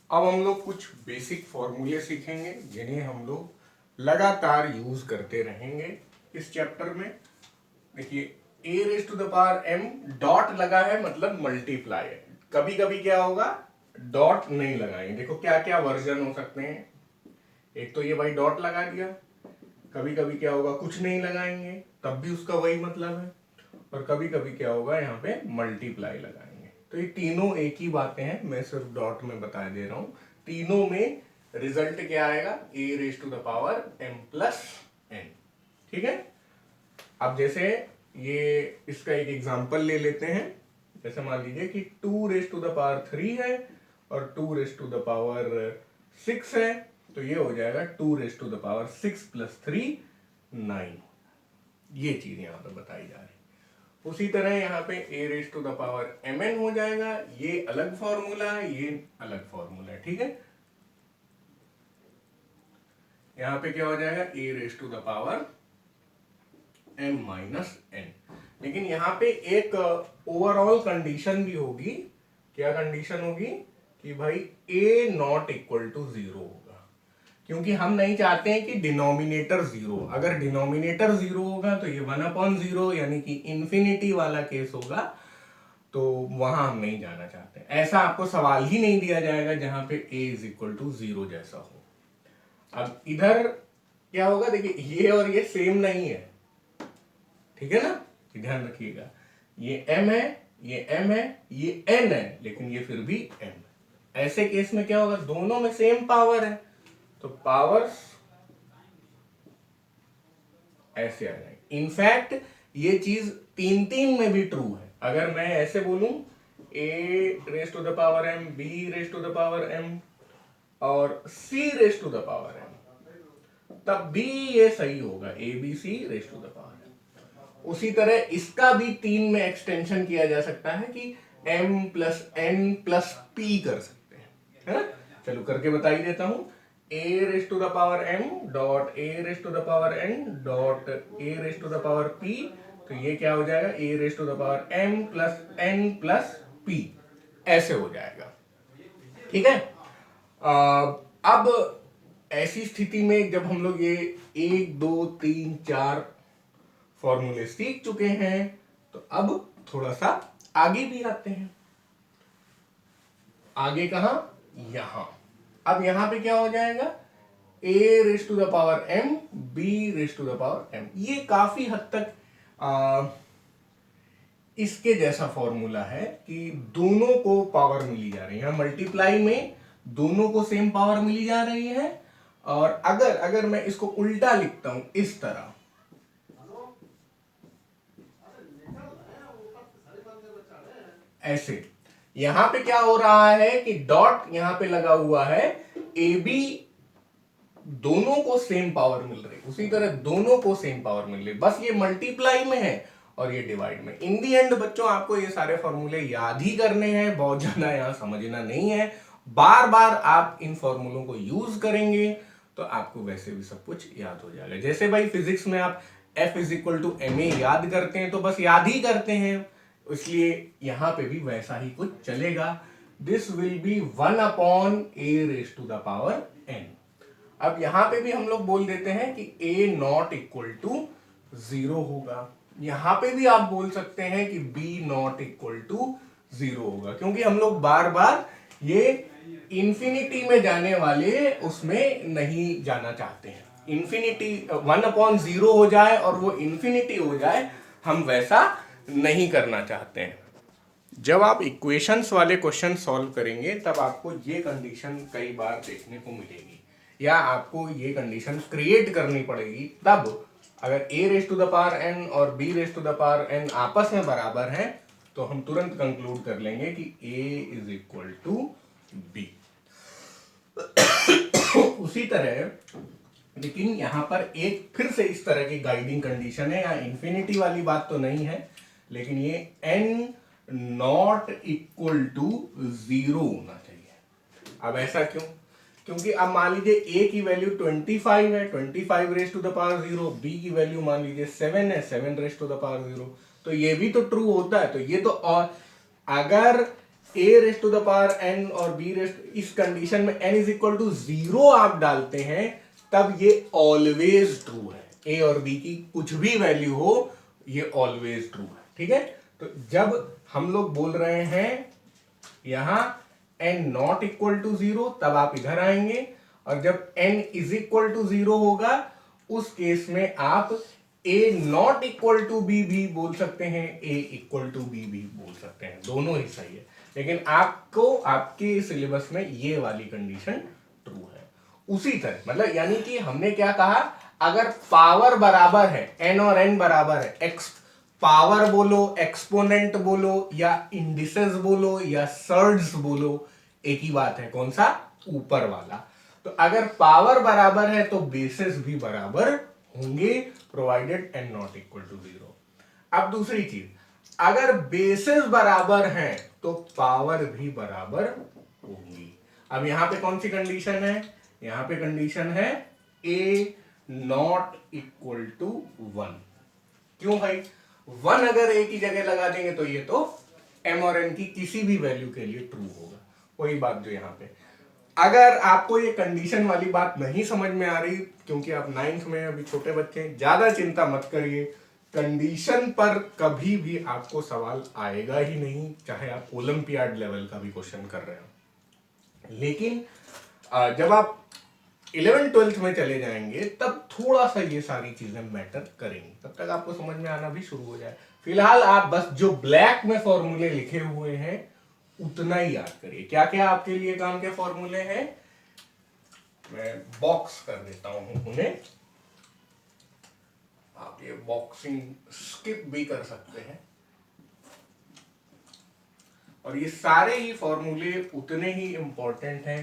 अब हम लोग कुछ बेसिक फॉर्मूले सीखेंगे जिन्हें हम लोग लगातार यूज करते रहेंगे इस चैप्टर में। देखिए a raise to the power m dot लगा है मतलब मल्टीप्लाई है। कभी कभी क्या होगा डॉट नहीं लगाएंगे। देखो क्या क्या वर्जन हो सकते हैं। एक तो ये भाई डॉट लगा दिया, कभी कभी क्या होगा कुछ नहीं लगाएंगे तब भी उसका वही मतलब है, और कभी कभी क्या होगा यहाँ पे मल्टीप्लाई लगाएंगे। तो ये तीनों एक ही बातें हैं, मैं सिर्फ डॉट में बता दे रहा हूं। तीनों में रिजल्ट क्या आएगा a raise to the power m plus n. ठीक है। अब जैसे ये इसका एक एग्जांपल ले लेते हैं। जैसे मान लीजिए कि 2 रेस टू द पावर 3 है और 2 रेस टू द पावर 6 है, तो ये हो जाएगा 2 raise to the power 6 plus 3 9। ये चीज यहां पर बताई जा रही है। उसी तरह यहाँ पे a raise to the power m n हो जाएगा। ये अलग फॉर्मूला है, ये अलग फॉर्मूला है। ठीक है। यहाँ पे क्या हो जाएगा a raise to the power m minus n. लेकिन यहाँ पे एक ओवरऑल कंडीशन भी होगी। क्या कंडीशन होगी कि भाई ए नॉट इक्वल टू 0 होगा, क्योंकि हम नहीं चाहते हैं कि डिनोमिनेटर 0। अगर डिनोमिनेटर 0 होगा तो ये 1/0 यानी कि इंफिनिटी वाला केस होगा, तो वहां हम नहीं जाना चाहते। ऐसा आपको सवाल ही नहीं दिया जाएगा जहां पे a इज इक्वल टू 0 जैसा हो। अब इधर क्या होगा, देखिए ये और ये सेम नहीं है। ठीक है ना, ध्यान रखिएगा। ये m है, ये m है, ये n है, लेकिन ये फिर भी m है। ऐसे केस में क्या होगा, दोनों में सेम पावर है तो पावर्स ऐसे आ जाएंगे। इनफैक्ट ये चीज 3 में भी ट्रू है। अगर मैं ऐसे बोलूं a raise to the power m, b raise to the power m और c raise to the power m, तब भी ये सही होगा, a b c raise to the power m। उसी तरह इसका भी 3 में एक्सटेंशन किया जा सकता है कि m plus n plus p कर सकते हैं, है ना। चलो करके बता ही देता हूं। a raise to the power m dot a raise to the power n dot a raise to the power p, तो ये क्या हो जाएगा a raise to the power m plus n plus p, ऐसे हो जाएगा। ठीक है। अब ऐसी स्थिति में जब हम लोग ये 1 2 3 4 फॉर्मूले सीख चुके हैं, तो अब थोड़ा सा आगे भी आते हैं। आगे कहां, यहां। अब यहां पे क्या हो जाएगा a raise to the power m, b raise to the power m। ये काफी हद तक इसके जैसा फॉर्मूला है कि दोनों को पावर मिली जा रही है। मल्टीप्लाई में दोनों को सेम पावर मिली जा रही है। और अगर मैं इसको उल्टा लिखता हूं इस तरह, ऐसे, यहां पे क्या हो रहा है कि डॉट यहां पे लगा हुआ है, ए बी दोनों को सेम पावर मिल रही, उसी तरह दोनों को सेम पावर मिल रही, बस ये मल्टीप्लाई में है और ये डिवाइड में। इन दी एंड बच्चों आपको ये सारे फॉर्मूले याद ही करने हैं, बहुत ज्यादा यहां समझना नहीं है। बार बार आप इन फॉर्मूलों को यूज करेंगे तो आपको वैसे भी सब कुछ याद हो जाएगा। जैसे भाई फिजिक्स में आप F is equal to m a याद करते हैं तो बस याद ही करते हैं, इसलिए यहां पे भी वैसा ही कुछ चलेगा। This will be 1/a raise to the power n। अब यहां पे भी हम लोग बोल देते हैं कि a नॉट इक्वल टू 0 होगा। यहां पे भी आप बोल सकते हैं कि b नॉट इक्वल टू 0 होगा, क्योंकि हम लोग बार बार ये इंफिनिटी में जाने वाले उसमें नहीं जाना चाहते हैं। इंफिनिटी 1/0 हो जाए और वो इंफिनिटी हो जाए, हम वैसा नहीं करना चाहते हैं। जब आप इक्वेशंस वाले क्वेश्चन सॉल्व करेंगे तब आपको ये कंडीशन कई बार देखने को मिलेगी, या आपको ये कंडीशन क्रिएट करनी पड़ेगी। तब अगर a raise to the power n और b raise to the power n आपस में बराबर हैं, तो हम तुरंत कंक्लूड कर लेंगे कि a is equal to b। उसी तरह, लेकिन यहां पर एक फिर से इस तरह की गाइडिंग कंडीशन है, यहाँ इंफिनिटी वाली बात तो नहीं है, लेकिन ये n नॉट इक्वल टू 0 होना चाहिए। अब ऐसा क्यों, क्योंकि अब मान लीजिए a की वैल्यू 25 है, 25 raise to the power 0, b की वैल्यू मान लीजिए 7 है, 7 रेस टू द पावर 0, तो ये भी तो ट्रू होता है। तो ये तो, और अगर a raised to the power n और बी रेस्ट, इस कंडीशन में n इज इक्वल टू 0 आप डालते हैं तब ये ऑलवेज ट्रू है। ए और बी की कुछ भी वैल्यू हो ये ऑलवेज ट्रू है, ठीक है। तो जब हम लोग बोल रहे हैं यहां n नॉट इक्वल टू 0 तब आप इधर आएंगे, और जब n इज इक्वल टू 0 होगा उस केस में आप a not equal to b भी बोल सकते हैं, a इक्वल टू बी भी बोल सकते हैं, दोनों ही सही है। लेकिन आपको आपके सिलेबस में ये वाली कंडीशन ट्रू है। उसी तरह मतलब यानी कि हमने क्या कहा, अगर पावर बराबर है n और n बराबर है, एक्स पावर बोलो, एक्सपोनेंट बोलो, या इंडिसेस बोलो, या सर्ड्स बोलो, एक ही बात है, कौन सा, ऊपर वाला। तो अगर पावर बराबर है तो बेसिस भी बराबर होंगे, provided n not equal to 0। अब दूसरी चीज, अगर बेसिस बराबर हैं तो पावर भी बराबर होंगी। अब यहां पे कौन सी कंडीशन है, यहां पे कंडीशन है a नॉट इक्वल टू 1। क्यों भाई, 1 अगर a की जगह लगा देंगे तो ये तो m और n की किसी भी वैल्यू के लिए ट्रू होगा। वही बात जो यहां पे, अगर आपको ये कंडीशन वाली बात नहीं समझ में आ रही, क्योंकि आप 9th में अभी छोटे बच्चे हैं, ज्यादा चिंता मत करिए, कंडीशन पर कभी भी आपको सवाल आएगा ही नहीं, चाहे आप ओलंपियाड लेवल का भी क्वेश्चन कर रहे हो। लेकिन जब आप 11th-12th में चले जाएंगे तब थोड़ा सा ये सारी चीजें मैटर करेंगी, तब तक आपको समझ में आना भी शुरू हो जाए। फिलहाल आप बस जो ब्लैक में फॉर्मूले लिखे हुए हैं उतना ही याद करिए। क्या क्या आपके लिए काम के फॉर्मूले हैं, मैं बॉक्स कर देता हूं उन्हें, आप ये बॉक्सिंग स्किप भी कर सकते हैं। और ये सारे ही फॉर्मूले उतने ही इंपॉर्टेंट हैं,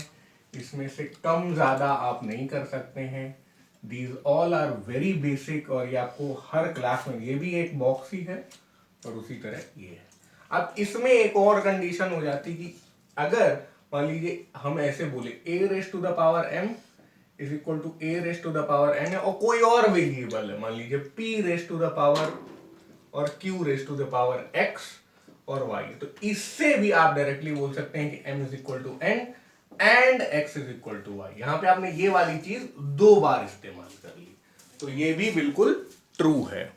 इसमें से कम ज्यादा आप नहीं कर सकते हैं। These all are very basic, और ये आपको हर क्लास में, ये भी एक बॉक्स ही है और उसी तरह ये है। अब इसमें एक और कंडीशन हो जाती कि अगर मान लीजिए हम ऐसे बोले a raise to the power m is equal to a raise to the power n है, और कोई और वेरिएबल है, मान लीजिए p raise to the power और q raise to the power x और y, तो इससे भी आप डायरेक्टली बोल सकते हैं कि m is equal to n and x is equal to y। यहां पे आपने ये वाली चीज 2 बार इस्तेमाल कर ली, तो ये भी बिल्कुल ट्रू है।